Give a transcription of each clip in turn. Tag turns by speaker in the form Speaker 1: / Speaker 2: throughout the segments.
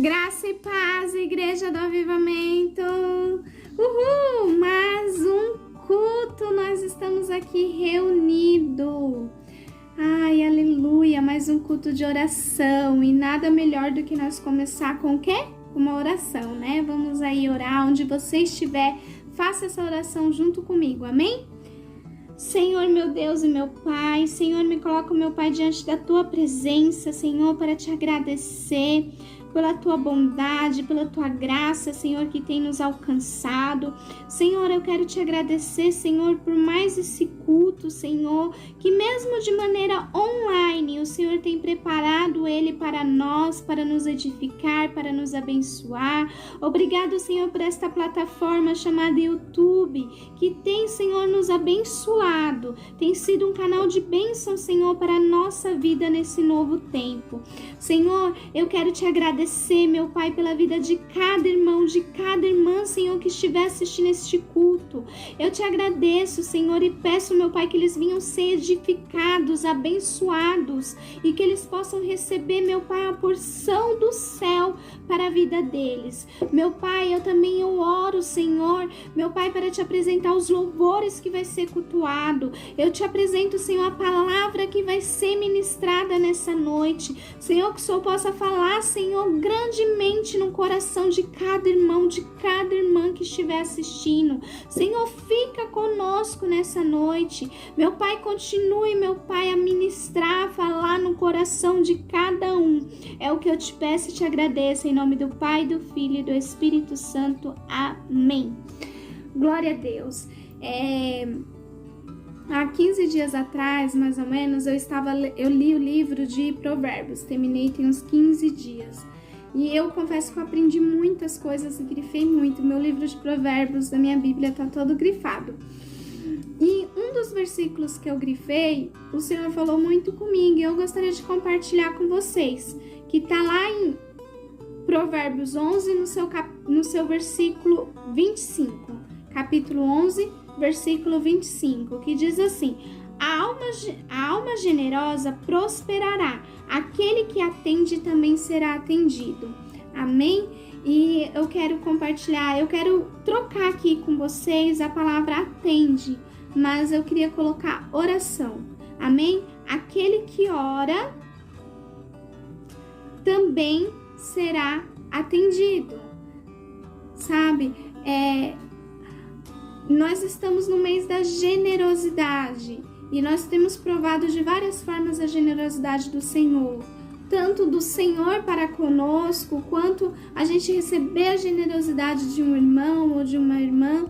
Speaker 1: Graça e paz, Igreja do Avivamento. Uhul! Mais um culto, nós estamos aqui reunidos. Ai, aleluia, mais um culto de oração. E nada melhor do que nós começar com o quê? Uma oração, né? Vamos aí orar, onde você estiver, faça essa oração junto comigo, amém? Senhor, meu Deus e meu Pai, Senhor, me coloca, meu Pai, diante da Tua presença, Senhor, para te agradecer pela Tua bondade, pela Tua graça, Senhor, que tem nos alcançado. Senhor, eu quero te agradecer, Senhor, por mais esse culto, Senhor, que mesmo de maneira online, o Senhor tem preparado ele para nós, para nos edificar, para nos abençoar. Obrigado, Senhor, por esta plataforma chamada YouTube, que tem, Senhor, nos abençoado. Tem sido um canal de bênção, Senhor, para a nossa vida nesse novo tempo. Senhor, eu quero te agradecer, meu Pai, pela vida de cada irmão, de cada irmã, Senhor, que estiver assistindo este culto. Eu te agradeço, Senhor, e peço, meu Pai, que eles venham ser edificados, abençoados e que eles possam receber, meu Pai, a porção do céu para a vida deles. Meu Pai, eu oro, Senhor, meu Pai, para te apresentar os louvores que vai ser cultuado. Eu te apresento, Senhor, a palavra que vai ser ministrada nessa noite. Senhor, que o Senhor possa falar, Senhor, grandemente no coração de cada irmão, de cada irmã que estiver assistindo. Senhor, fica conosco nessa noite. Meu Pai, continue, meu Pai, a ministrar, a falar no coração de cada um. É o que eu te peço e te agradeço, em nome do Pai, do Filho e do Espírito Santo. Amém. Glória a Deus. Há 15 dias atrás, mais ou menos, eu li o livro de Provérbios, terminei tem uns 15 dias. E eu confesso que eu aprendi muitas coisas e grifei muito. Meu livro de Provérbios da minha Bíblia está todo grifado. E um dos versículos que eu grifei, o Senhor falou muito comigo e eu gostaria de compartilhar com vocês, que está lá em Provérbios 11, no seu versículo 25. Capítulo 11, versículo 25, que diz assim: a alma generosa prosperará, aquele que atende também será atendido. Amém? E eu quero compartilhar, eu quero trocar aqui com vocês a palavra atende, mas eu queria colocar oração. Amém? Aquele que ora também será atendido. Sabe? Nós estamos no mês da generosidade e nós temos provado de várias formas a generosidade do Senhor, tanto do Senhor para conosco, quanto a gente receber a generosidade de um irmão ou de uma irmã.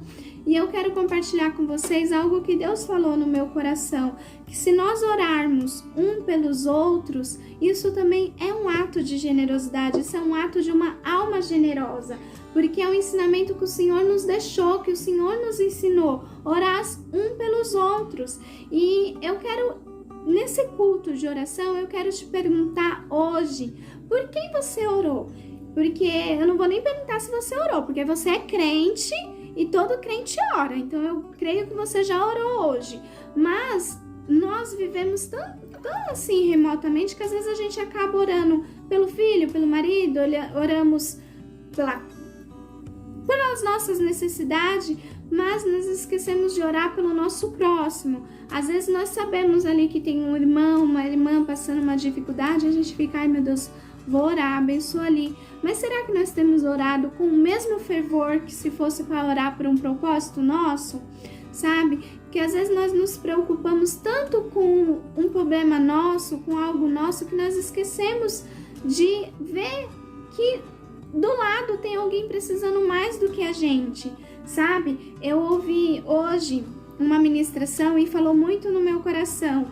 Speaker 1: E eu quero compartilhar com vocês algo que Deus falou no meu coração, que se nós orarmos um pelos outros, isso também é um ato de generosidade, isso é um ato de uma alma generosa, porque é um ensinamento que o Senhor nos deixou, que o Senhor nos ensinou, orar um pelos outros. E eu quero, nesse culto de oração, eu quero te perguntar hoje, por quem você orou? Porque eu não vou nem perguntar se você orou, porque você é crente e todo crente ora, então eu creio que você já orou hoje. Mas nós vivemos tão assim remotamente que às vezes a gente acaba orando pelo filho, pelo marido, oramos pelas nossas necessidades, mas nós esquecemos de orar pelo nosso próximo. Às vezes nós sabemos ali que tem um irmão, uma irmã passando uma dificuldade, a gente fica, ai meu Deus, vou orar, abençoa ali. Mas será que nós temos orado com o mesmo fervor que se fosse para orar por um propósito nosso? Sabe? Porque às vezes nós nos preocupamos tanto com um problema nosso, com algo nosso, que nós esquecemos de ver que do lado tem alguém precisando mais do que a gente, sabe? Eu ouvi hoje uma ministração e falou muito no meu coração.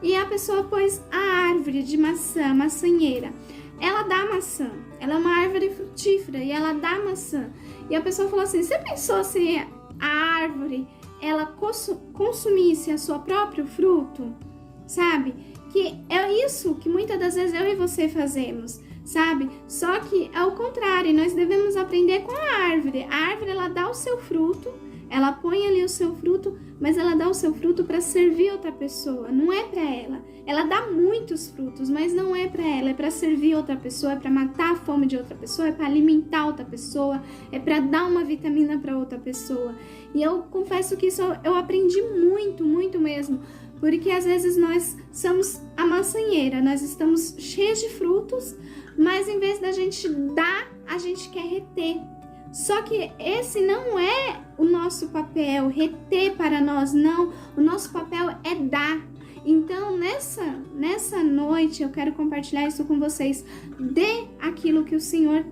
Speaker 1: E a pessoa pôs a árvore de maçã, maçanheira. Ela dá maçã, ela é uma árvore frutífera e ela dá maçã. E a pessoa falou assim, você pensou se a árvore, ela consumisse a sua próprio fruto? Sabe? Que é isso que muitas das vezes eu e você fazemos, sabe? Só que é o contrário, nós devemos aprender com a árvore. A árvore, ela dá o seu fruto, Ela põe ali o seu fruto, mas ela dá o seu fruto para servir outra pessoa, não é para ela. Ela dá muitos frutos, mas não é para ela, é para servir outra pessoa, é para matar a fome de outra pessoa, é para alimentar outra pessoa, é para dar uma vitamina para outra pessoa. E eu confesso que isso eu aprendi muito, muito mesmo, porque às vezes nós somos a maçanheira, nós estamos cheios de frutos, mas em vez da gente dar, a gente quer reter. Só que esse não é o nosso papel, reter para nós, não. O nosso papel é dar. Então, nessa noite, eu quero compartilhar isso com vocês. Dê aquilo que o Senhor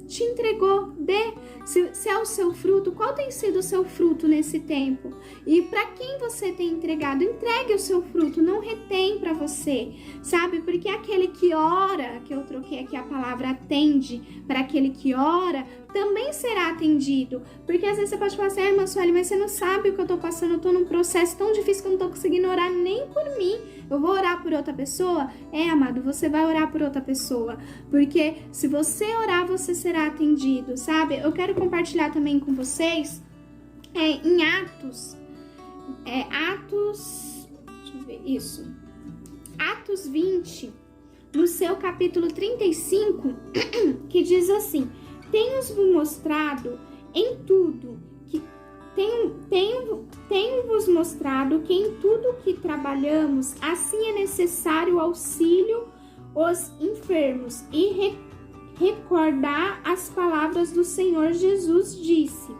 Speaker 1: te entregou, dê. Se é o seu fruto, qual tem sido o seu fruto nesse tempo? E para quem você tem entregado, entregue o seu fruto, não retém para você, sabe? Porque aquele que ora, que eu troquei aqui a palavra atende, para aquele que ora, também será atendido. Porque às vezes você pode falar assim, irmã Sueli, mas você não sabe o que eu tô passando, eu tô num processo tão difícil que eu não tô conseguindo orar nem por mim. Eu vou orar por outra pessoa? Amado, você vai orar por outra pessoa. Porque se você orar, você será atendido, sabe? Eu quero compartilhar também com vocês em Atos. Deixa eu ver isso. Atos 20, no seu capítulo 35, que diz assim: tenho-vos mostrado em tudo que tenho-vos mostrado que em tudo que trabalhamos, assim é necessário auxílio aos enfermos e recordar as palavras do Senhor Jesus disse.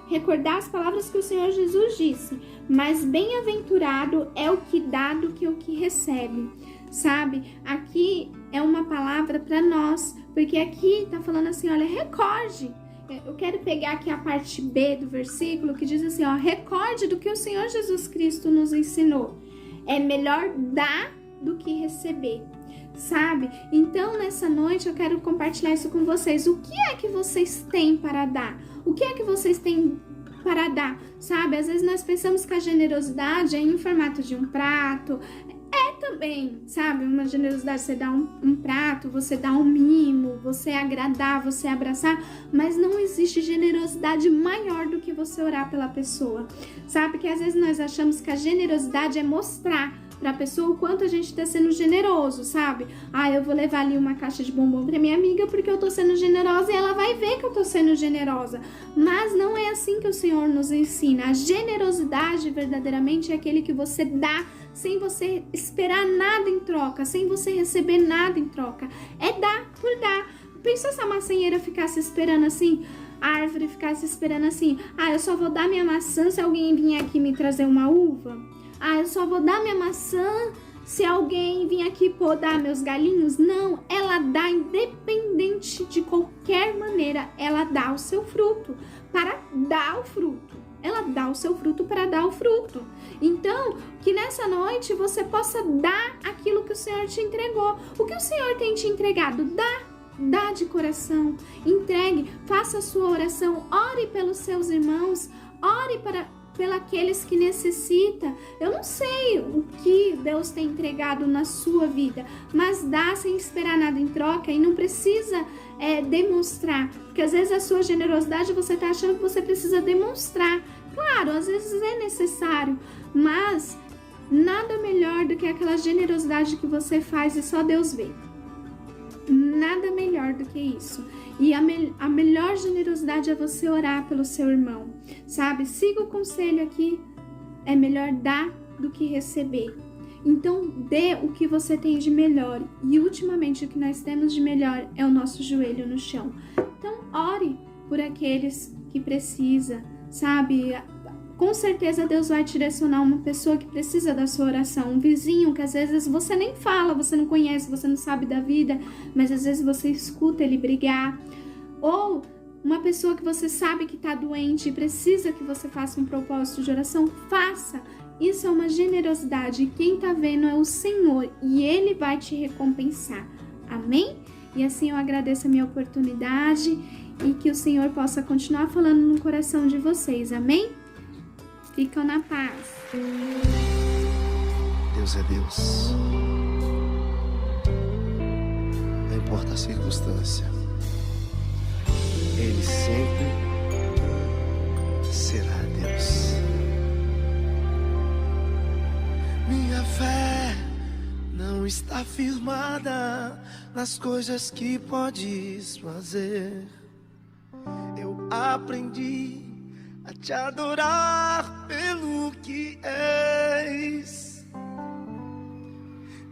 Speaker 1: Recordar as palavras que o Senhor Jesus disse. Mas bem-aventurado é o que dá do que o que recebe. Sabe? Aqui é uma palavra para nós, porque aqui tá falando assim, olha, recorde. Eu quero pegar aqui a parte B do versículo que diz assim, ó, recorde do que o Senhor Jesus Cristo nos ensinou. É melhor dar do que receber, sabe? Então, nessa noite eu quero compartilhar isso com vocês. O que é que vocês têm para dar? O que é que vocês têm para dar, sabe? Às vezes nós pensamos que a generosidade é em formato de um prato, também, sabe? Uma generosidade, você dá um prato, você dá um mimo, você agradar, você abraçar, mas não existe generosidade maior do que você orar pela pessoa, sabe? Que às vezes nós achamos que a generosidade é mostrar pra pessoa o quanto a gente tá sendo generoso, sabe? Eu vou levar ali uma caixa de bombom pra minha amiga porque eu tô sendo generosa e ela vai ver que eu tô sendo generosa. Mas não é assim que o Senhor nos ensina. A generosidade verdadeiramente é aquele que você dá sem você esperar nada em troca, sem você receber nada em troca. É dar por dar. Pensou se a maçanheira ficasse esperando assim? A árvore ficasse esperando assim? Eu só vou dar minha maçã se alguém vir aqui me trazer uma uva? Eu só vou dar minha maçã se alguém vir aqui podar meus galinhos? Não, ela dá independente de qualquer maneira, ela dá o seu fruto para dar o fruto. Ela dá o seu fruto para dar o fruto. Então, que nessa noite você possa dar aquilo que o Senhor te entregou. O que o Senhor tem te entregado? Dá de coração, entregue, faça a sua oração, ore pelos seus irmãos, ore pelos que necessitam. Eu não sei o que Deus tem entregado na sua vida, mas dá sem esperar nada em troca e não precisa demonstrar, porque às vezes a sua generosidade você está achando que você precisa demonstrar. Claro, às vezes é necessário, mas nada melhor do que aquela generosidade que você faz e só Deus vê. Nada melhor do que isso. E a melhor generosidade é você orar pelo seu irmão, sabe? Siga o conselho aqui, é melhor dar do que receber. Então, dê o que você tem de melhor. E ultimamente, o que nós temos de melhor é o nosso joelho no chão. Então, ore por aqueles que precisam, sabe? Com certeza Deus vai te direcionar uma pessoa que precisa da sua oração, um vizinho que às vezes você nem fala, você não conhece, você não sabe da vida, mas às vezes você escuta ele brigar, ou uma pessoa que você sabe que está doente e precisa que você faça um propósito de oração, faça. Isso é uma generosidade e quem está vendo é o Senhor e Ele vai te recompensar. Amém? E assim eu agradeço a minha oportunidade e que o Senhor possa continuar falando no coração de vocês. Amém? Ficam na paz.
Speaker 2: Deus é Deus. Não importa a circunstância, Ele sempre será Deus. Minha fé não está firmada nas coisas que podes fazer. Eu aprendi a te adorar pelo que és.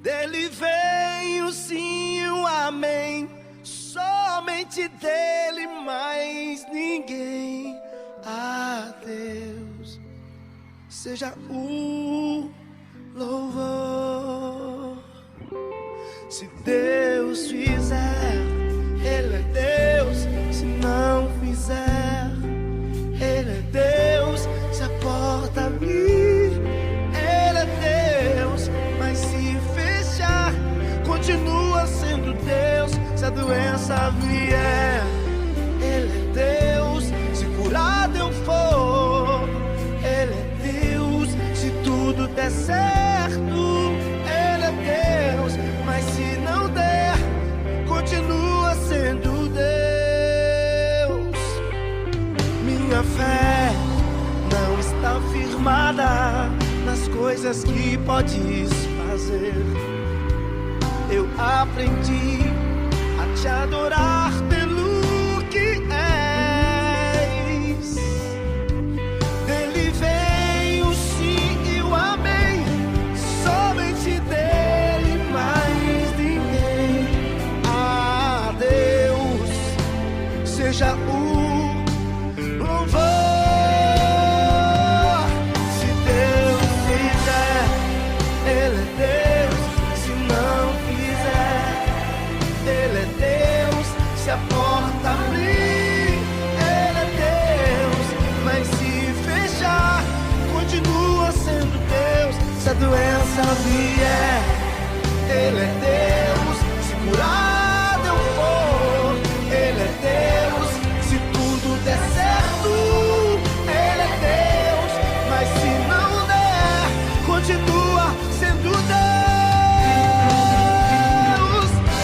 Speaker 2: Dele vem o sim e o amém, somente dele, mais ninguém. A Deus seja o louvor. Se Deus fizer, Ele é Deus. Se não fizer, Ele é Deus. Se a porta abrir, Ele é Deus. Mas se fechar, continua sendo Deus. Se a doença vier, Ele é Deus. Se curado eu for, Ele é Deus. Se tudo der certo, Ele é Deus. Mas se não der, continua sendo Deus. Minha fé não está firmada nas coisas que podes fazer. Eu aprendi a te adorar pelo que és. Dele vem o sim e o amém, somente dele, mais ninguém. A Deus seja o louvor. Se Deus fizer, Ele é Deus. Se não fizer, Ele é Deus. Se a porta abrir, Ele é Deus. Mas se fechar, continua sendo Deus. Se a doença vier, Ele é Deus. Se curado eu for, Ele é Deus. Se tudo der certo, Ele é Deus. Mas se não der, continua sendo Deus.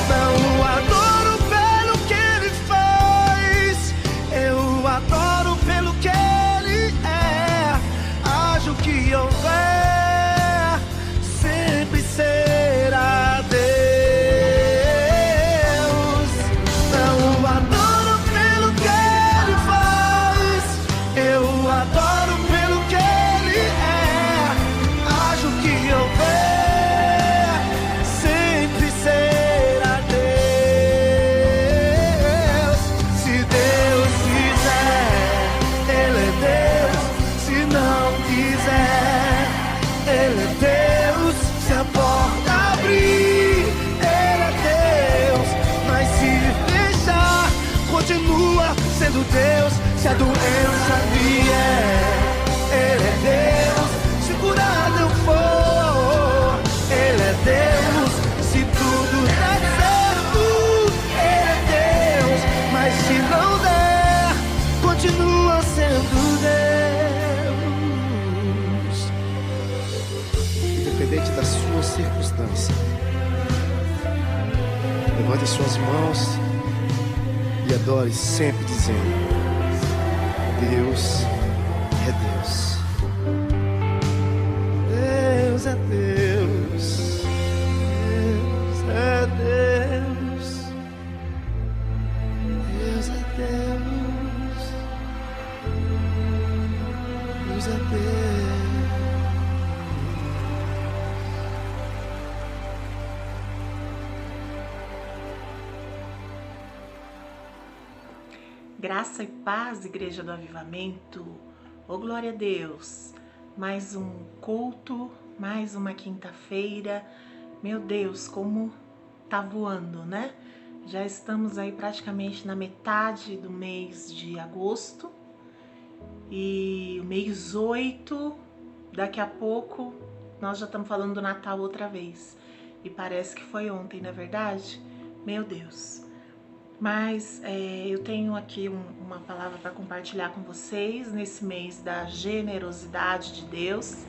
Speaker 2: Não adoro pelo que Ele faz, eu adoro pelo que Ele é. Haja o que houver, sempre será Deus. Não adoro pelo que Ele faz, eu adoro pelo que Ele é. Haja o que houver, sempre será Deus. Se Deus fizer, Ele é Deus. Se não quiser, Ele é Deus. Se a porta abrir, Ele é Deus. Mas se fechar, continua sendo Deus. Se a doença vier, Ele é Deus. Se curado eu for, Ele é Deus. Se tudo der certo, Ele é Deus. Mas se não der, continua sendo Deus. Independente da sua circunstância, levante suas mãos e adore sempre dizendo: Deus é Deus. Deus é Deus. Deus é Deus. Deus é Deus. Deus é Deus.
Speaker 3: Graça e paz, Igreja do Avivamento. Oh, glória a Deus. Mais um culto, mais uma quinta-feira. Meu Deus, como tá voando, né? Já estamos aí praticamente na metade do mês de agosto. E o mês 8, daqui a pouco, nós já estamos falando do Natal outra vez. E parece que foi ontem, não é verdade? Meu Deus. Mas eu tenho aqui uma palavra para compartilhar com vocês nesse mês da generosidade de Deus.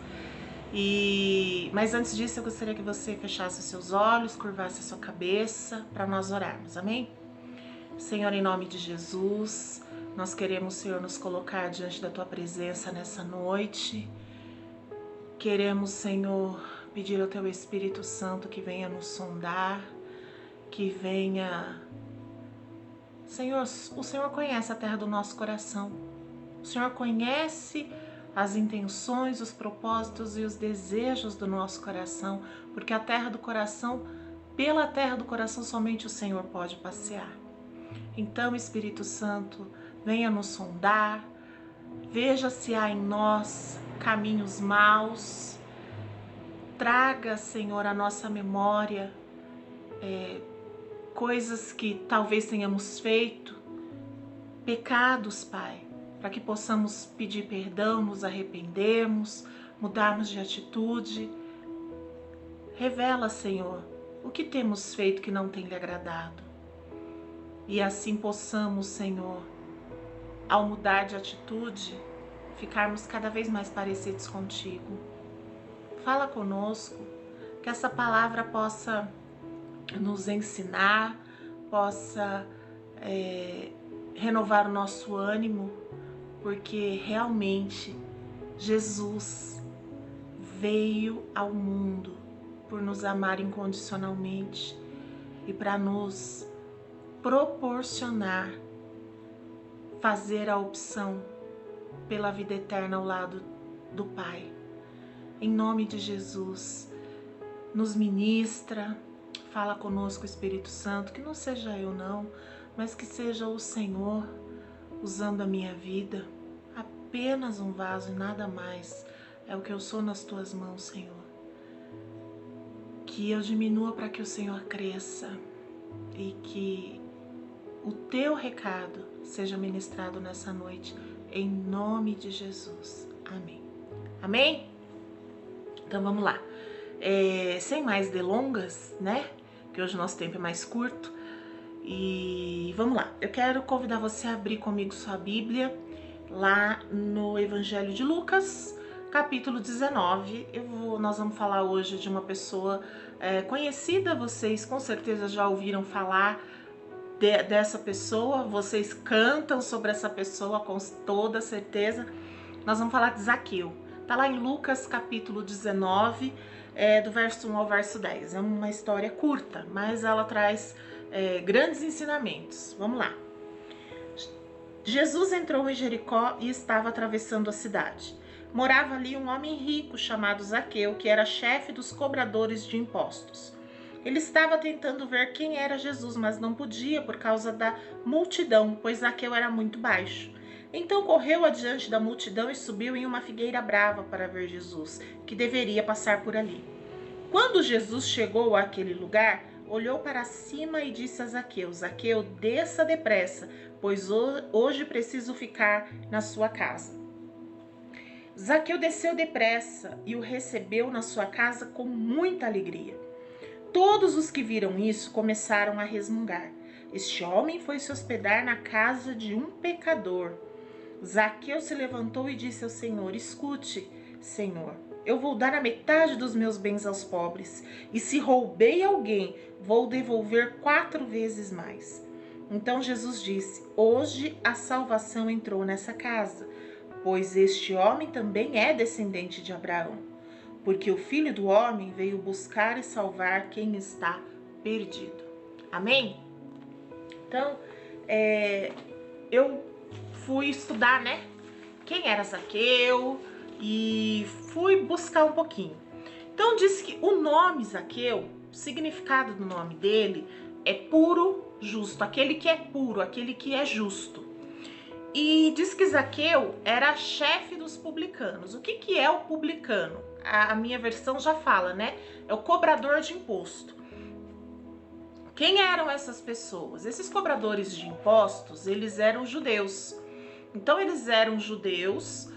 Speaker 3: Mas antes disso, eu gostaria que você fechasse os seus olhos, curvasse a sua cabeça para nós orarmos, amém? Senhor, em nome de Jesus, nós queremos, Senhor, nos colocar diante da Tua presença nessa noite. Queremos, Senhor, pedir ao Teu Espírito Santo que venha nos sondar, que venha... Senhor, o Senhor conhece a terra do nosso coração. O Senhor conhece as intenções, os propósitos e os desejos do nosso coração, porque a terra do coração, pela terra do coração, somente o Senhor pode passear. Então, Espírito Santo, venha nos sondar, veja se há em nós caminhos maus, traga, Senhor, à nossa memória coisas que talvez tenhamos feito, pecados, Pai, para que possamos pedir perdão, nos arrependermos, mudarmos de atitude. Revela, Senhor, o que temos feito que não tem lhe agradado. E assim possamos, Senhor, ao mudar de atitude, ficarmos cada vez mais parecidos contigo. Fala conosco, que essa palavra possa nos ensinar, possa renovar o nosso ânimo, porque realmente Jesus veio ao mundo por nos amar incondicionalmente e para nos proporcionar fazer a opção pela vida eterna ao lado do Pai. Em nome de Jesus, nos ministra, fala conosco, Espírito Santo, que não seja eu não, mas que seja o Senhor usando a minha vida, apenas um vaso e nada mais. É o que eu sou nas tuas mãos, Senhor. Que eu diminua para que o Senhor cresça e que o teu recado seja ministrado nessa noite, em nome de Jesus. Amém. Amém? Então vamos lá. Sem mais delongas, né? Que hoje o nosso tempo é mais curto. E vamos lá. Eu quero convidar você a abrir comigo sua Bíblia lá no Evangelho de Lucas, capítulo 19. Nós vamos falar hoje de uma pessoa conhecida. Vocês com certeza já ouviram falar dessa pessoa. Vocês cantam sobre essa pessoa com toda certeza. Nós vamos falar de Zaqueu. Tá lá em Lucas, capítulo 19, do verso 1 ao verso 10. É uma história curta, mas ela traz grandes ensinamentos. Vamos lá. Jesus entrou em Jericó e estava atravessando a cidade. Morava ali um homem rico chamado Zaqueu, que era chefe dos cobradores de impostos. Ele estava tentando ver quem era Jesus, mas não podia por causa da multidão, pois Zaqueu era muito baixo. Então correu adiante da multidão e subiu em uma figueira brava para ver Jesus, que deveria passar por ali. Quando Jesus chegou àquele lugar, olhou para cima e disse a Zaqueu: Zaqueu, desça depressa, pois hoje preciso ficar na sua casa. Zaqueu desceu depressa e o recebeu na sua casa com muita alegria. Todos os que viram isso começaram a resmungar. Este homem foi se hospedar na casa de um pecador. Zaqueu se levantou e disse ao Senhor: Escute, Senhor, eu vou dar a metade dos meus bens aos pobres, e se roubei alguém, vou devolver 4 vezes mais. Então Jesus disse: Hoje a salvação entrou nessa casa, pois este homem também é descendente de Abraão, porque o Filho do Homem veio buscar e salvar quem está perdido. Amém? Então, eu fui estudar, né? Quem era Zaqueu e fui buscar um pouquinho. Então diz que o nome Zaqueu, o significado do nome dele é puro, justo, aquele que é puro, aquele que é justo. E diz que Zaqueu era chefe dos publicanos. O que é o publicano? A minha versão já fala, né? É o cobrador de imposto. Quem eram essas pessoas? Esses cobradores de impostos, eles eram judeus. Então eles eram judeus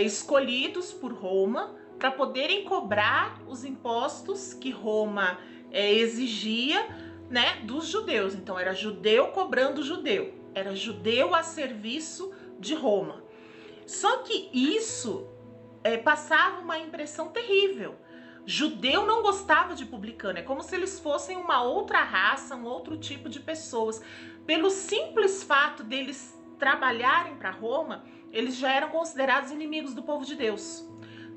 Speaker 3: escolhidos por Roma para poderem cobrar os impostos que Roma exigia, né, dos judeus. Então era judeu cobrando judeu, era judeu a serviço de Roma. Só que isso passava uma impressão terrível. Judeu não gostava de publicano, é como se eles fossem uma outra raça, um outro tipo de pessoas. Pelo simples fato deles trabalharem para Roma, eles já eram considerados inimigos do povo de Deus.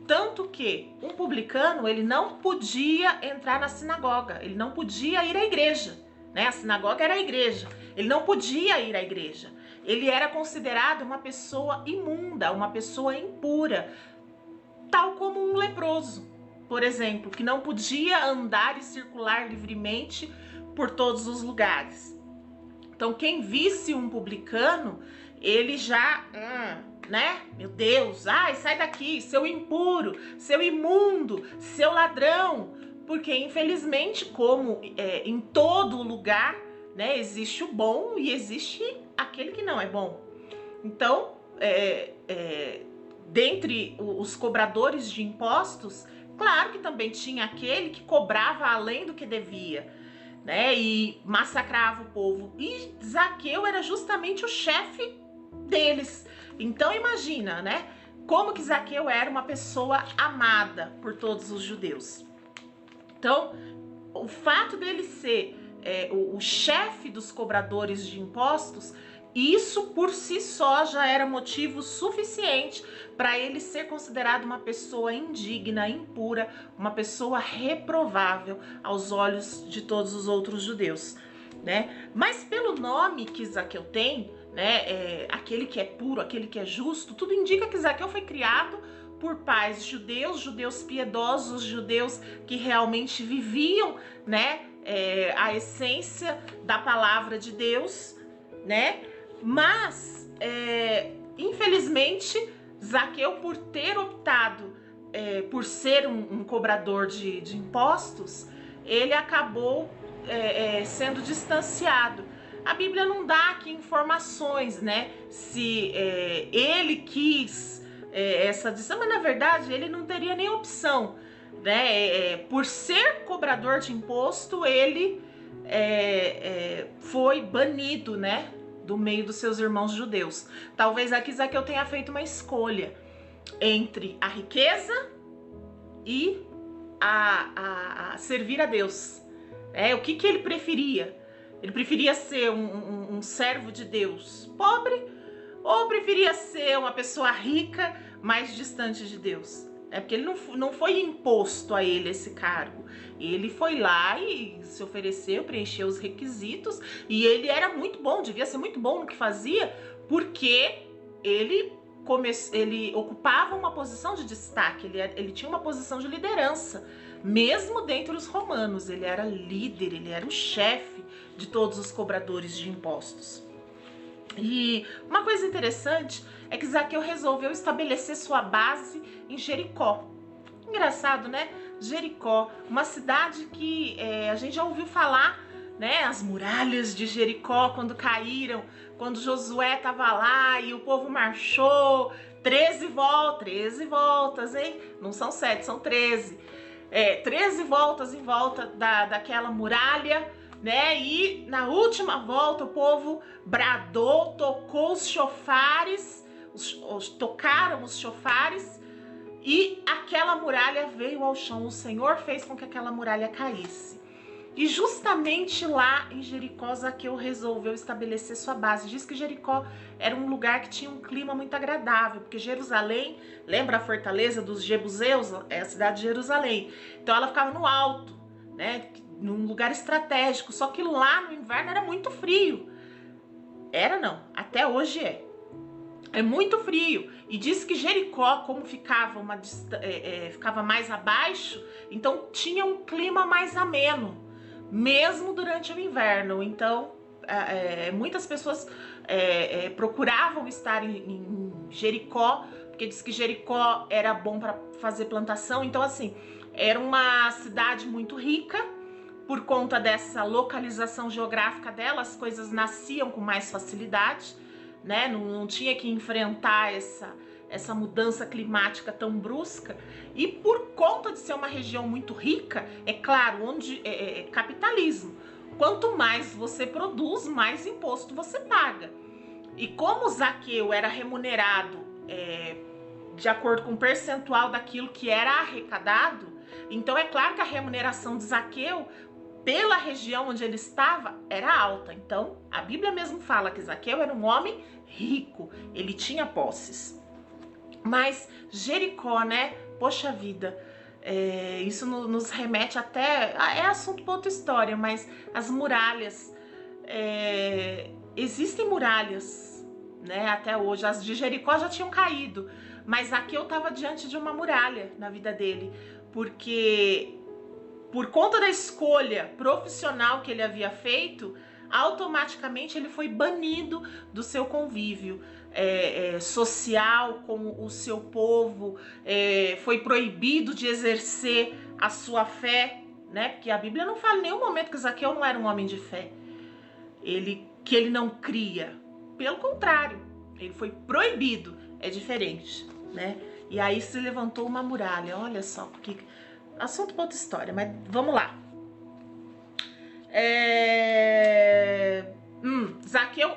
Speaker 3: Tanto que um publicano, ele não podia entrar na sinagoga, ele não podia ir à igreja, né? A sinagoga era a igreja, ele não podia ir à igreja. Ele era considerado uma pessoa imunda, uma pessoa impura, tal como um leproso, por exemplo, que não podia andar e circular livremente por todos os lugares. Então, quem visse um publicano, ele já, né? Meu Deus, ai, sai daqui, seu impuro, seu imundo, seu ladrão. Porque, infelizmente, como em todo lugar, né, existe o bom e existe aquele que não é bom. Então, dentre os cobradores de impostos, claro que também tinha aquele que cobrava além do que devia, né, e massacrava o povo. E Zaqueu era justamente o chefe deles. Então imagina, né, como que Zaqueu era uma pessoa amada por todos os judeus. Então, o fato dele ser o chefe dos cobradores de impostos, isso por si só já era motivo suficiente para ele ser considerado uma pessoa indigna, impura, uma pessoa reprovável aos olhos de todos os outros judeus, né? Mas pelo nome que Zaqueu tem, né, aquele que é puro, aquele que é justo, tudo indica que Zaqueu foi criado por pais judeus, judeus piedosos, judeus que realmente viviam, né, a essência da palavra de Deus, né? Mas, infelizmente, Zaqueu, por ter optado por ser um cobrador de impostos, ele acabou sendo distanciado. A Bíblia não dá aqui informações, né, se ele quis essa decisão, mas na verdade ele não teria nem opção, né? Por ser cobrador de imposto, ele foi banido, né, do meio dos seus irmãos judeus. Talvez aqui Zaqueu tenha feito uma escolha entre a riqueza e a servir a Deus. O que ele preferia? Ele preferia ser um servo de Deus pobre ou preferia ser uma pessoa rica, mais distante de Deus? Porque ele não foi imposto a ele esse cargo. Ele foi lá e se ofereceu, preencheu os requisitos, e ele era muito bom, devia ser muito bom no que fazia, porque ele ocupava uma posição de destaque, ele tinha uma posição de liderança. Mesmo dentre os romanos, ele era líder, ele era o chefe de todos os cobradores de impostos. E uma coisa interessante é que Zaqueu resolveu estabelecer sua base em Jericó. Engraçado, né? Jericó, uma cidade que a gente já ouviu falar, né? As muralhas de Jericó, quando caíram, quando Josué estava lá e o povo marchou, 13 voltas, hein? Não são 7, são 13. 13 voltas em volta daquela muralha, né? E na última volta o povo bradou, tocou os chofares, tocaram os chofares, e aquela muralha veio ao chão. O Senhor fez com que aquela muralha caísse. E justamente lá em Jericó, Zaqueu resolveu estabelecer sua base. Diz que Jericó era um lugar que tinha um clima muito agradável, porque Jerusalém, lembra a fortaleza dos Jebuseus? É a cidade de Jerusalém. Então ela ficava no alto, né, num lugar estratégico. Só que lá no inverno era muito frio. Era não, até hoje é muito frio. E diz que Jericó, como ficava mais abaixo, então tinha um clima mais ameno, mesmo durante o inverno. Então muitas pessoas procuravam estar em Jericó, porque diz que Jericó era bom para fazer plantação. Então assim, era uma cidade muito rica. Por conta dessa localização geográfica dela, as coisas nasciam com mais facilidade, né? Não tinha que enfrentar essa mudança climática tão brusca. E por conta de ser uma região muito rica, é claro, onde capitalismo. Quanto mais você produz, mais imposto você paga. E como Zaqueu era remunerado de acordo com o percentual daquilo que era arrecadado, então é claro que a remuneração de Zaqueu, pela região onde ele estava, era alta. Então, a Bíblia mesmo fala que Zaqueu era um homem rico, ele tinha posses. Mas Jericó, né, poxa vida, isso nos remete até, é assunto para outra história, mas as muralhas, existem muralhas, né, até hoje. As de Jericó já tinham caído, mas Zaqueu estava diante de uma muralha na vida dele, porque por conta da escolha profissional que ele havia feito, automaticamente ele foi banido do seu convívio social com o seu povo, foi proibido de exercer a sua fé, né? Porque a Bíblia não fala em nenhum momento que Zaqueu não era um homem de fé, que ele não cria. Pelo contrário, ele foi proibido, é diferente, né? E aí se levantou uma muralha, olha só, porque assunto para outra história, mas vamos lá. Zaqueu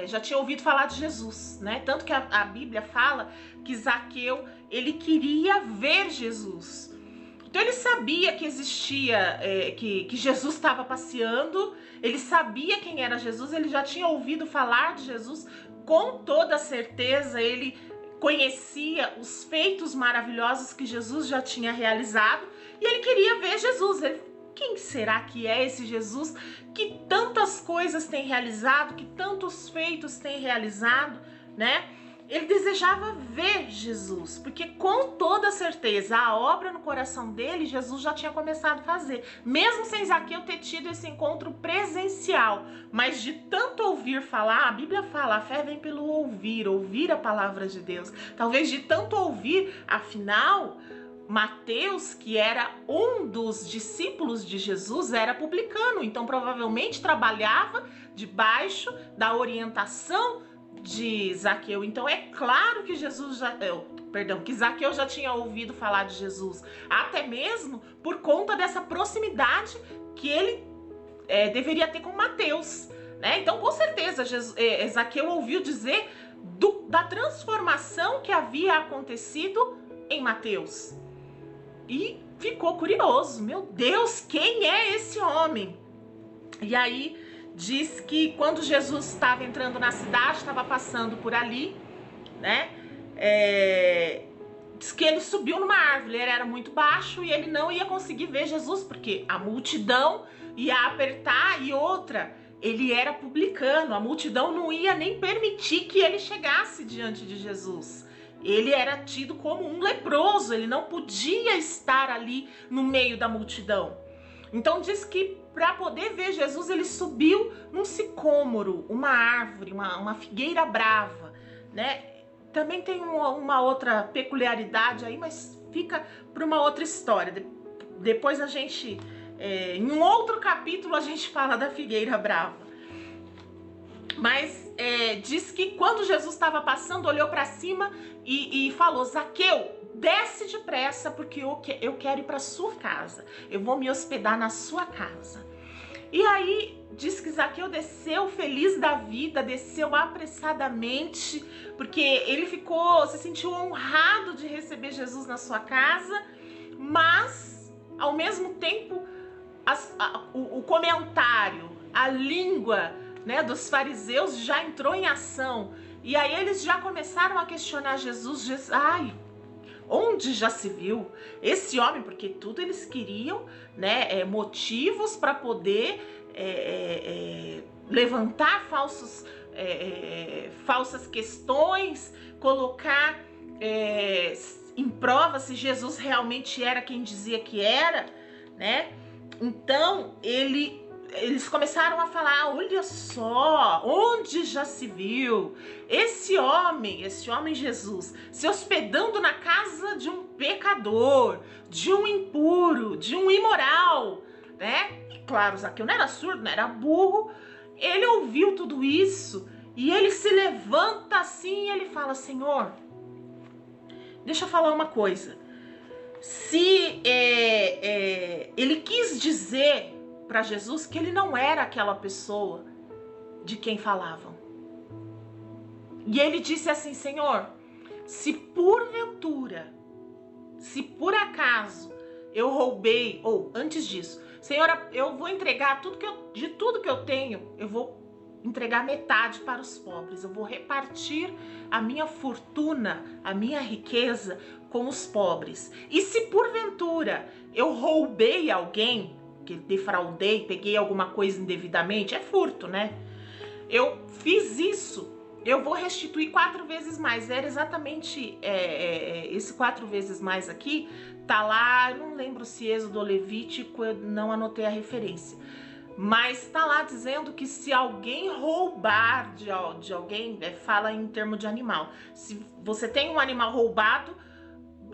Speaker 3: já tinha ouvido falar de Jesus, né? Tanto que a Bíblia fala que Zaqueu, ele queria ver Jesus. Então ele sabia que existia, que Jesus estava passeando, ele sabia quem era Jesus, ele já tinha ouvido falar de Jesus, com toda certeza ele conhecia os feitos maravilhosos que Jesus já tinha realizado, e ele queria ver Jesus. Quem será que é esse Jesus que tantas coisas tem realizado, que tantos feitos tem realizado, né? Ele desejava ver Jesus, porque com toda certeza a obra no coração dele, Jesus já tinha começado a fazer, mesmo sem Zaqueu ter tido esse encontro presencial, mas de tanto ouvir falar, a Bíblia fala, a fé vem pelo ouvir a palavra de Deus. Talvez de tanto ouvir, afinal, Mateus, que era um dos discípulos de Jesus, era publicano, então provavelmente trabalhava debaixo da orientação de Zaqueu. Então é claro que que Zaqueu já tinha ouvido falar de Jesus, até mesmo por conta dessa proximidade que ele deveria ter com Mateus, né? Então com certeza Zaqueu ouviu dizer da transformação que havia acontecido em Mateus e ficou curioso. Meu Deus, quem é esse homem? E aí diz que quando Jesus estava entrando na cidade, estava passando por ali, né? Diz que ele subiu numa árvore, ele era muito baixo e ele não ia conseguir ver Jesus, porque a multidão ia apertar, e outra, ele era publicano, a multidão não ia nem permitir que ele chegasse diante de Jesus. Ele era tido como um leproso, ele não podia estar ali no meio da multidão. Então diz que para poder ver Jesus, ele subiu num sicômoro, uma árvore, uma figueira brava, né? Também tem uma outra peculiaridade aí, mas fica para uma outra história. Depois a gente, em um outro capítulo, a gente fala da figueira brava. Mas diz que quando Jesus estava passando, olhou para cima e falou: Zaqueu, desce depressa, porque eu quero ir para sua casa. Eu vou me hospedar na sua casa. E aí diz que Zaqueu desceu feliz da vida, desceu apressadamente, porque ele se sentiu honrado de receber Jesus na sua casa, mas ao mesmo tempo o comentário, a língua, né, dos fariseus já entrou em ação. E aí eles já começaram a questionar Jesus. Onde já se viu esse homem? Porque tudo eles queriam, né, motivos para poder levantar falsas questões, colocar em prova se Jesus realmente era quem dizia que era, né? Então eles começaram a falar: olha só, onde já se viu esse homem Jesus, se hospedando na casa de um pecador, de um impuro, de um imoral, né? E claro, Zaqueu não era surdo, não era burro, ele ouviu tudo isso e ele se levanta assim e ele fala: Senhor, deixa eu falar uma coisa. Se ele quis dizer para Jesus que ele não era aquela pessoa de quem falavam. E ele disse assim: Senhor, se porventura, se por acaso eu roubei, ou antes disso, Senhor, eu vou entregar de tudo que eu tenho, eu vou entregar metade para os pobres, eu vou repartir a minha fortuna, a minha riqueza com os pobres. E se porventura eu roubei alguém, que defraudei, peguei alguma coisa indevidamente, é furto, né? Eu fiz isso, eu vou restituir 4 vezes mais. Era exatamente esse 4 vezes mais aqui, tá lá, eu não lembro se Êxodo ou Levítico, eu não anotei a referência. Mas tá lá dizendo que se alguém roubar de alguém, fala em termo de animal. Se você tem um animal roubado,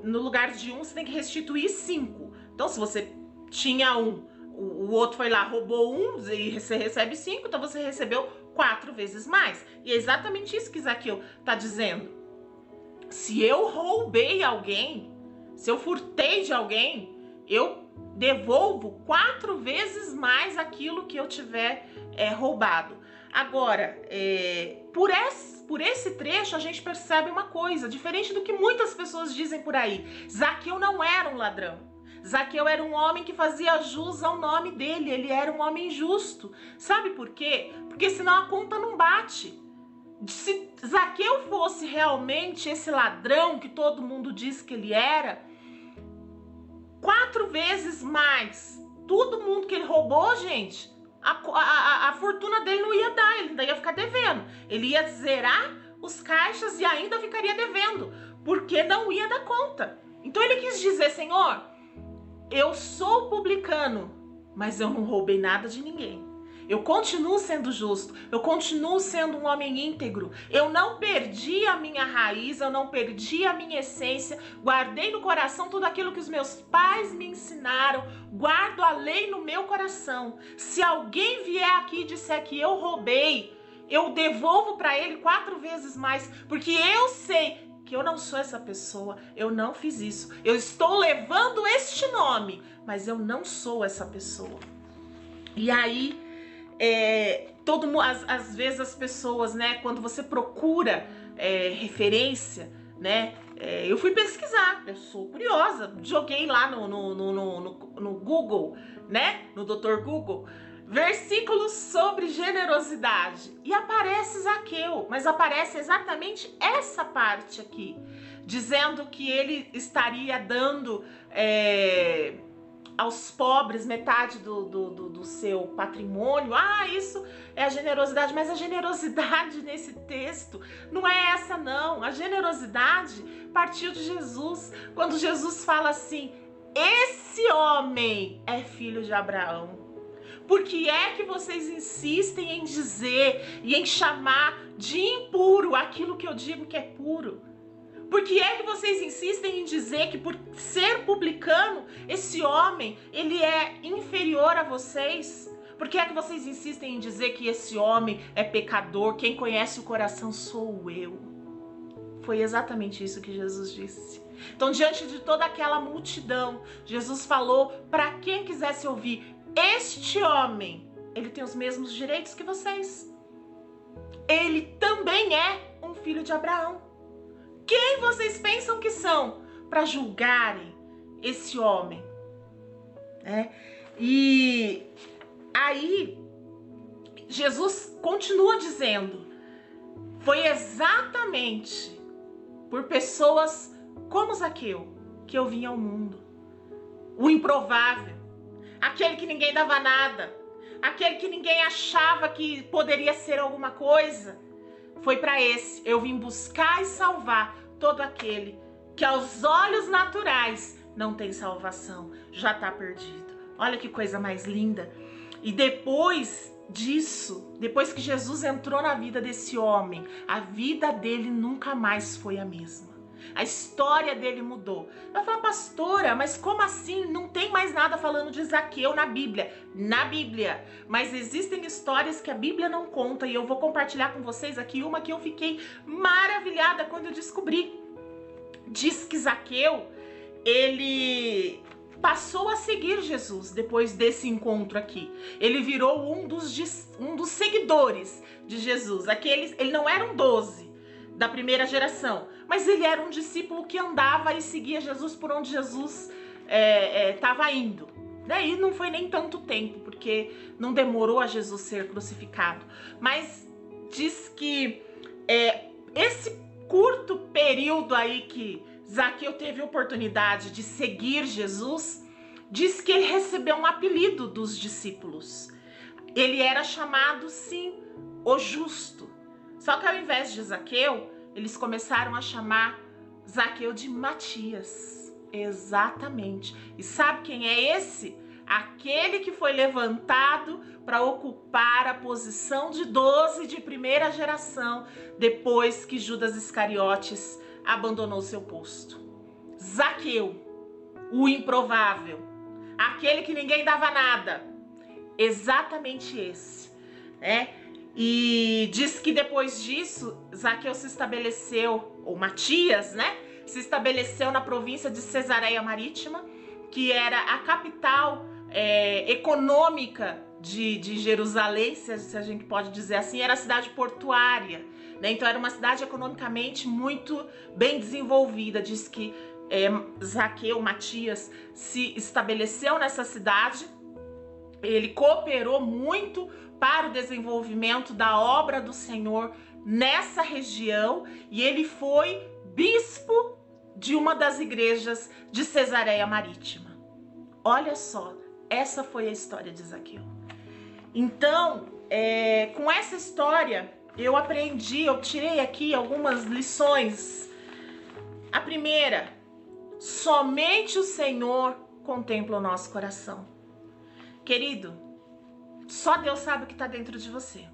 Speaker 3: no lugar de 1, você tem que restituir 5. Então, se você tinha 1, o outro foi lá, roubou 1 e você recebe 5, então você recebeu 4 vezes mais. E é exatamente isso que Zaqueu tá dizendo. Se eu roubei alguém, se eu furtei de alguém, eu devolvo 4 vezes mais aquilo que eu tiver roubado. Agora, por esse trecho a gente percebe uma coisa, diferente do que muitas pessoas dizem por aí. Zaqueu não era um ladrão. Zaqueu era um homem que fazia jus ao nome dele, ele era um homem justo. Sabe por quê? Porque senão a conta não bate. Se Zaqueu fosse realmente esse ladrão que todo mundo diz que ele era, 4 vezes mais todo mundo que ele roubou, gente, a fortuna dele não ia dar, ele ainda ia ficar devendo. Ele ia zerar os caixas e ainda ficaria devendo, porque não ia dar conta. Então ele quis dizer, Senhor, eu sou publicano, mas eu não roubei nada de ninguém. Eu continuo sendo justo, eu continuo sendo um homem íntegro. Eu não perdi a minha raiz, eu não perdi a minha essência. Guardei no coração tudo aquilo que os meus pais me ensinaram. Guardo a lei no meu coração. Se alguém vier aqui e disser que eu roubei, eu devolvo para ele 4 vezes mais, porque eu sei que eu não sou essa pessoa, eu não fiz isso. Eu estou levando este nome, mas eu não sou essa pessoa. E aí, às vezes as pessoas, né, quando você procura referência, né, eu fui pesquisar, eu sou curiosa, joguei lá no Google, né, no Dr. Google, versículos sobre generosidade, e aparece Zaqueu, mas aparece exatamente essa parte aqui, dizendo que ele estaria dando aos pobres metade do seu patrimônio. Isso é a generosidade, mas a generosidade nesse texto não é essa não. A generosidade partiu de Jesus, quando Jesus fala assim, esse homem é filho de Abraão. Por que é que vocês insistem em dizer e em chamar de impuro aquilo que eu digo que é puro? Por que é que vocês insistem em dizer que por ser publicano, esse homem, ele é inferior a vocês? Por que é que vocês insistem em dizer que esse homem é pecador? Quem conhece o coração sou eu. Foi exatamente isso que Jesus disse. Então, diante de toda aquela multidão, Jesus falou para quem quisesse ouvir, este homem, ele tem os mesmos direitos que vocês. Ele também é um filho de Abraão. Quem vocês pensam que são para julgarem esse homem? E aí, Jesus continua dizendo, foi exatamente por pessoas como Zaqueu que eu vim ao mundo. O improvável, aquele que ninguém dava nada, aquele que ninguém achava que poderia ser alguma coisa. Foi para esse, eu vim buscar e salvar todo aquele que aos olhos naturais não tem salvação, já está perdido. Olha que coisa mais linda. E depois disso, depois que Jesus entrou na vida desse homem, a vida dele nunca mais foi a mesma. A história dele mudou. Vai falar, pastora, mas como assim? Não tem mais nada falando de Zaqueu na Bíblia. Na Bíblia. Mas existem histórias que a Bíblia não conta e eu vou compartilhar com vocês aqui uma que eu fiquei maravilhada quando eu descobri. Diz que Zaqueu, ele passou a seguir Jesus depois desse encontro aqui. Ele virou um dos seguidores de Jesus. Ele não era um 12 da primeira geração, mas ele era um discípulo que andava e seguia Jesus por onde Jesus estava indo. E não foi nem tanto tempo, porque não demorou a Jesus ser crucificado. Mas diz que esse curto período aí que Zaqueu teve a oportunidade de seguir Jesus, diz que ele recebeu um apelido dos discípulos. Ele era chamado, sim, o justo. Só que ao invés de Zaqueu, eles começaram a chamar Zaqueu de Matias. Exatamente. E sabe quem é esse? Aquele que foi levantado para ocupar a posição de 12 de primeira geração, depois que Judas Iscariotes abandonou seu posto. Zaqueu, o improvável, aquele que ninguém dava nada. Exatamente esse, né? E diz que depois disso, Zaqueu se estabeleceu, ou Matias, né? Se estabeleceu na província de Cesareia Marítima, que era a capital econômica de Jerusalém, se a gente pode dizer assim, era a cidade portuária, né? Então era uma cidade economicamente muito bem desenvolvida. Diz que Zaqueu, Matias, se estabeleceu nessa cidade, ele cooperou muito para o desenvolvimento da obra do Senhor nessa região, e ele foi bispo de uma das igrejas de Cesareia Marítima. Olha só, essa foi a história de Zaqueu. Então, com essa história, eu tirei aqui algumas lições. A primeira, somente o Senhor contempla o nosso coração. Querido, só Deus sabe o que está dentro de você.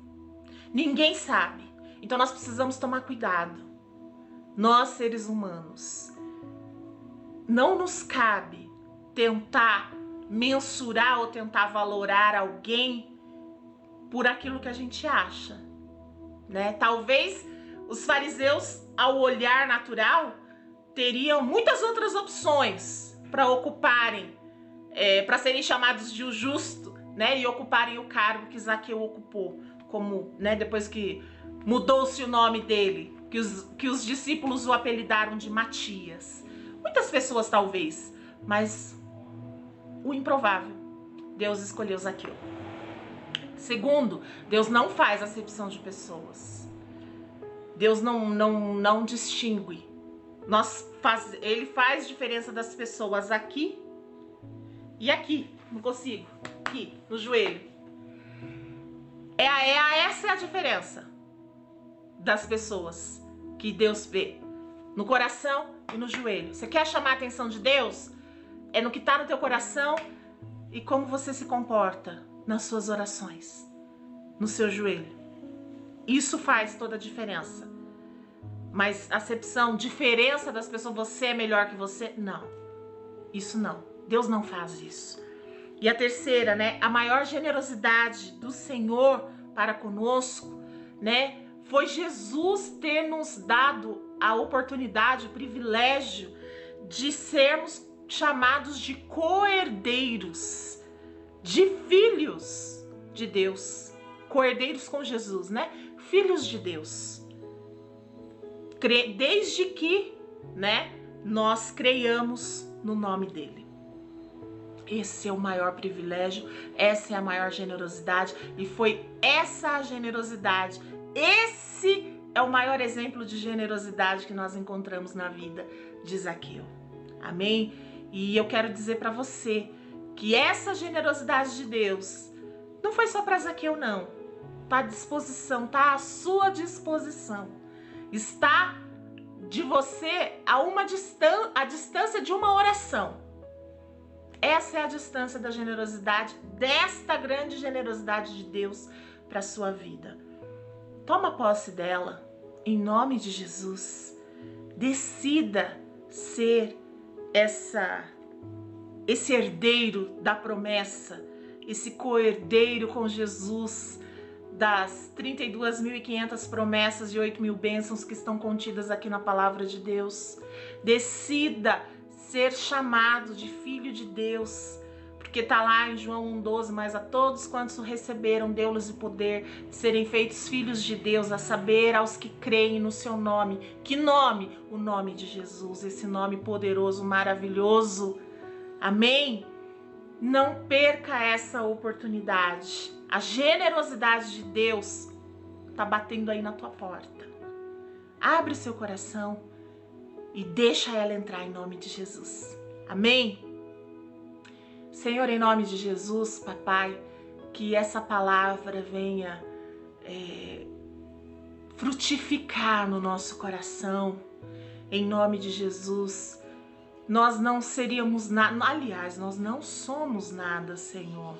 Speaker 3: Ninguém sabe. Então nós precisamos tomar cuidado. Nós, seres humanos, não nos cabe tentar mensurar ou tentar valorar alguém por aquilo que a gente acha, né? Talvez os fariseus, ao olhar natural, teriam muitas outras opções para ocuparem, para serem chamados de o justo, né? E ocuparem o cargo que Zaqueu ocupou, como, né, depois que mudou-se o nome dele, que os discípulos o apelidaram de Matias. Muitas pessoas talvez, mas o improvável, Deus escolheu Zaqueu. Segundo, Deus não faz acepção de pessoas. Deus não distingue. Ele faz diferença das pessoas aqui e aqui. Não consigo. Aqui, no joelho. Essa é a diferença das pessoas que Deus vê. No coração e no joelho. Você quer chamar a atenção de Deus? É no que está no teu coração e como você se comporta nas suas orações, no seu joelho. Isso faz toda a diferença. Mas acepção, diferença das pessoas, você é melhor que você? Não. Isso não. Deus não faz isso. E a terceira, né? A maior generosidade do Senhor para conosco, né? Foi Jesus ter nos dado a oportunidade, o privilégio de sermos chamados de co-herdeiros, de filhos de Deus. Co-herdeiros com Jesus, né? Filhos de Deus. Desde que, né, nós creiamos no nome dele. Esse é o maior privilégio, essa é a maior generosidade, e foi essa a generosidade, esse é o maior exemplo de generosidade que nós encontramos na vida de Zaqueu. Amém? E eu quero dizer para você que essa generosidade de Deus não foi só para Zaqueu, não. Está à disposição, está à sua disposição. Está de você a distância de uma oração. Essa é a distância da generosidade, desta grande generosidade de Deus para a sua vida. Toma posse dela, em nome de Jesus. Decida ser esse herdeiro da promessa, esse co-herdeiro com Jesus, das 32.500 promessas e 8.000 bênçãos que estão contidas aqui na palavra de Deus. Decida ser chamado de filho de Deus, porque está lá em João 1,12, mas a todos quantos o receberam, deu-lhes o poder de serem feitos filhos de Deus, a saber, aos que creem no seu nome. Que nome? O nome de Jesus, esse nome poderoso, maravilhoso. Amém? Não perca essa oportunidade. A generosidade de Deus está batendo aí na tua porta. Abre seu coração e deixa ela entrar em nome de Jesus. Amém? Senhor, em nome de Jesus, papai, que essa palavra venha frutificar no nosso coração, em nome de Jesus. Nós não seríamos nada, aliás, nós não somos nada, Senhor.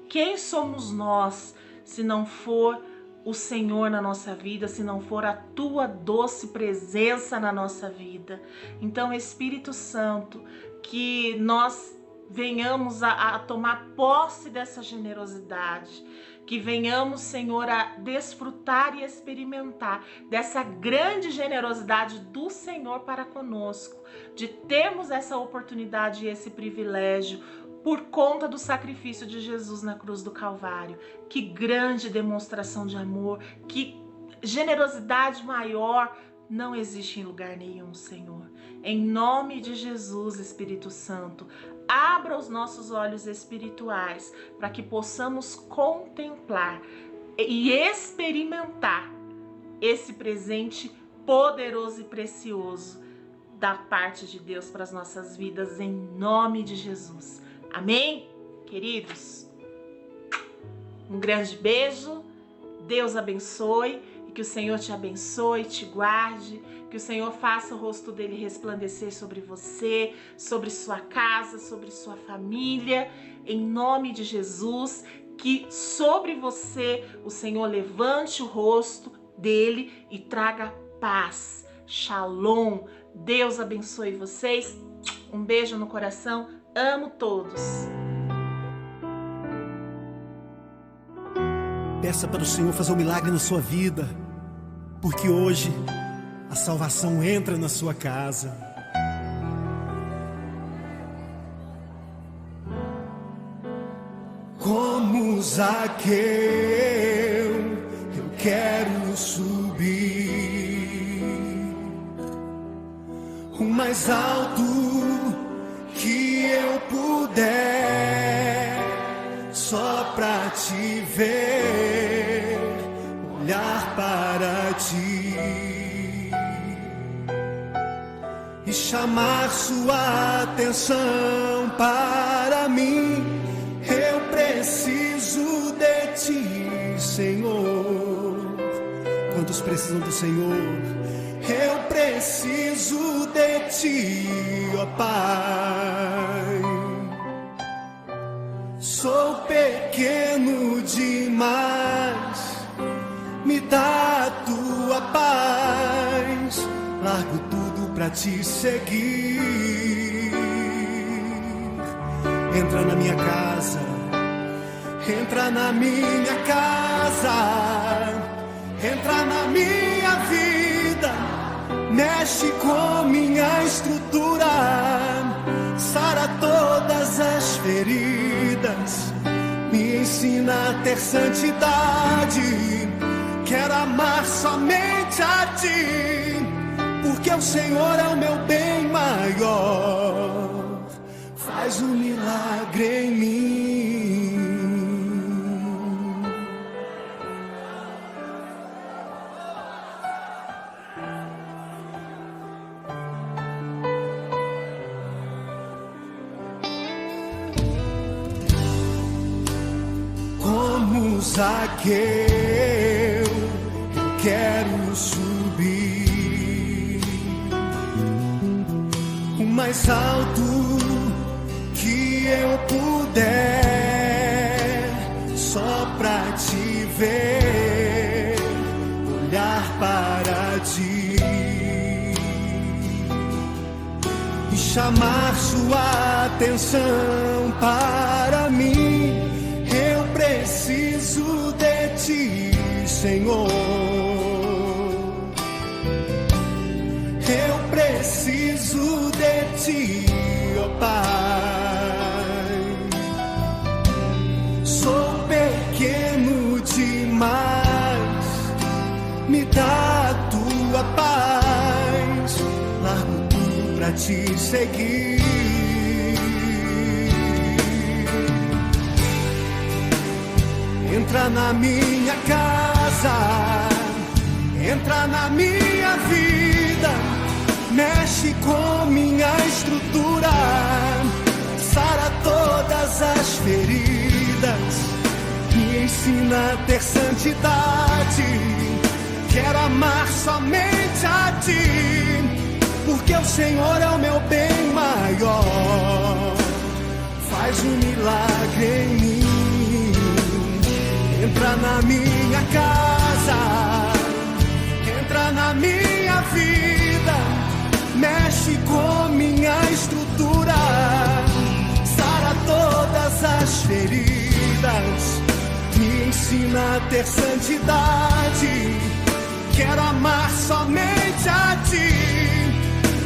Speaker 3: Quem somos nós se não for o Senhor na nossa vida, se não for a tua doce presença na nossa vida? Então, Espírito Santo, que nós venhamos a tomar posse dessa generosidade, que venhamos, Senhor, a desfrutar e experimentar dessa grande generosidade do Senhor para conosco, de termos essa oportunidade e esse privilégio por conta do sacrifício de Jesus na cruz do Calvário. Que grande demonstração de amor, que generosidade maior não existe em lugar nenhum, Senhor. Em nome de Jesus, Espírito Santo, abra os nossos olhos espirituais para que possamos contemplar e experimentar esse presente poderoso e precioso da parte de Deus para as nossas vidas, em nome de Jesus. Amém, queridos? Um grande beijo, Deus abençoe e que o Senhor te abençoe, te guarde, que o Senhor faça o rosto dele resplandecer sobre você, sobre sua casa, sobre sua família, em nome de Jesus, que sobre você o Senhor levante o rosto dele e traga paz, shalom. Deus abençoe vocês, um beijo no coração, amo todos.
Speaker 2: Peça para o Senhor fazer um milagre na sua vida, porque hoje a salvação entra na sua casa. Como Zaqueu, eu quero subir o mais alto que eu puder, só pra te ver, olhar para ti e chamar sua atenção para mim. Eu preciso de ti, Senhor. Quantos precisam do Senhor? Eu preciso de ti, ó Pai. Sou pequeno demais, me dá a tua paz. Largo tudo pra te seguir. Entra na minha casa, entra na minha casa, entra na minha vida, mexe com minha estrutura, sara todas as feridas, me ensina a ter santidade. Quero amar somente a ti, porque o Senhor é o meu bem maior. Faz um milagre em mim. Como Zaqueu, eu quero subir o mais alto que eu puder, só pra te ver, olhar para ti e chamar sua atenção para mim. Eu preciso de ti, Senhor. Eu preciso de ti, ó Pai. Sou pequeno demais, me dá a tua paz. Largo tudo pra te seguir. Entra na minha casa, entra na minha vida, mexe mexe com minha estrutura, sara todas as feridas, me ensina a ter santidade. Quero amar somente a ti, porque o Senhor é o meu bem maior. Faz um milagre em mim, entra na minha casa, entra na minha vida, mexe com minha estrutura, sara todas as feridas, me ensina a ter santidade. Quero amar somente a ti,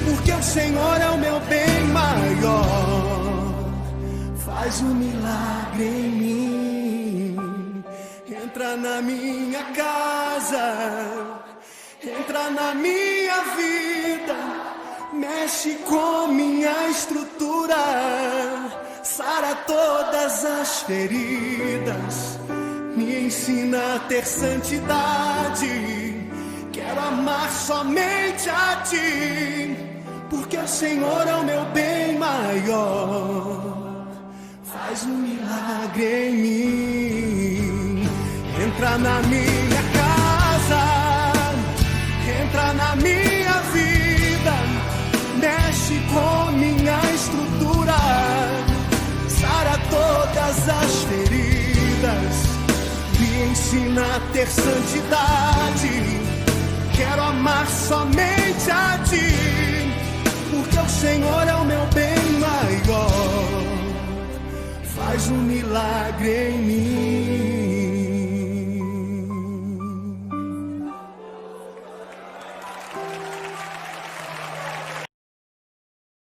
Speaker 2: porque o Senhor é o meu bem maior. Faz um milagre em mim, entra na minha casa, entra na minha vida, mexe com minha estrutura, sara todas as feridas, me ensina a ter santidade. Quero amar somente a ti, porque o Senhor é o meu bem maior. Faz um milagre em mim, entra na minha casa, entra na minha vida, mexe com minha estrutura, sara todas as feridas, me ensina a ter santidade. Quero amar somente a ti, porque o Senhor é o meu bem maior. Faz um milagre em mim.